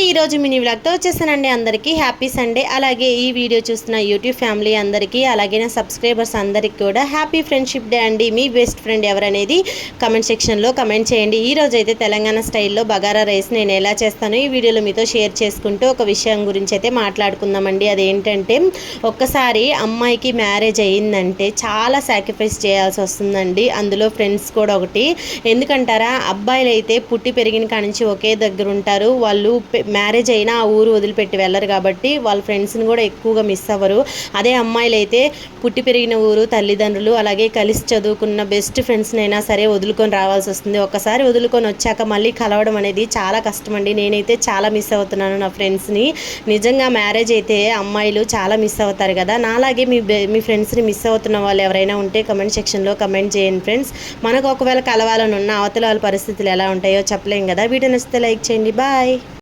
ఈరోజు మినీ వ్లాగ్తో వచ్చేసానండి. అందరికీ హ్యాపీ సండే. అలాగే ఈ వీడియో చూస్తున్న యూట్యూబ్ ఫ్యామిలీ అందరికీ, అలాగే నా సబ్స్క్రైబర్స్ అందరికీ కూడా హ్యాపీ ఫ్రెండ్షిప్ డే అండి. మీ బెస్ట్ ఫ్రెండ్ ఎవరనేది కమెంట్ సెక్షన్లో కమెంట్ చేయండి. ఈరోజు అయితే తెలంగాణ స్టైల్లో బగారా రైస్ నేను ఎలా చేస్తానో ఈ వీడియోలో మీతో షేర్ చేసుకుంటూ ఒక విషయం గురించి అయితే మాట్లాడుకుందామండి. అదేంటంటే, ఒక్కసారి అమ్మాయికి మ్యారేజ్ అయ్యిందంటే చాలా సాక్రిఫైస్ చేయాల్సి వస్తుందండి. అందులో ఫ్రెండ్స్ కూడా ఒకటి. ఎందుకంటారా, అబ్బాయిలు అయితే పుట్టి పెరిగిన కాడి నుంచి ఒకే దగ్గర ఉంటారు. వాళ్ళు మ్యారేజ్ అయినా ఆ ఊరు వదిలిపెట్టి వెళ్ళరు కాబట్టి వాళ్ళ ఫ్రెండ్స్ని కూడా ఎక్కువగా మిస్ అవ్వరు. అదే అమ్మాయిలు అయితే పుట్టి పెరిగిన ఊరు, తల్లిదండ్రులు, అలాగే కలిసి చదువుకున్న బెస్ట్ ఫ్రెండ్స్నైనా సరే వదులుకొని రావాల్సి వస్తుంది. ఒక్కసారి వదులుకొని వచ్చాక మళ్ళీ కలవడం అనేది చాలా కష్టం అండి. నేనైతే చాలా మిస్ అవుతున్నాను నా ఫ్రెండ్స్ని. నిజంగా మ్యారేజ్ అయితే అమ్మాయిలు చాలా మిస్ అవుతారు కదా. నాలాగే మీ ఫ్రెండ్స్ని మిస్ అవుతున్న వాళ్ళు ఎవరైనా ఉంటే కమెంట్ సెక్షన్లో కమెంట్ చేయండి ఫ్రెండ్స్. మనకు ఒకవేళ కలవాలని ఉన్న అవతల వాళ్ళ పరిస్థితులు ఎలా ఉంటాయో చెప్పలేం కదా. వీడియో నచ్చితే లైక్ చేయండి. బాయ్.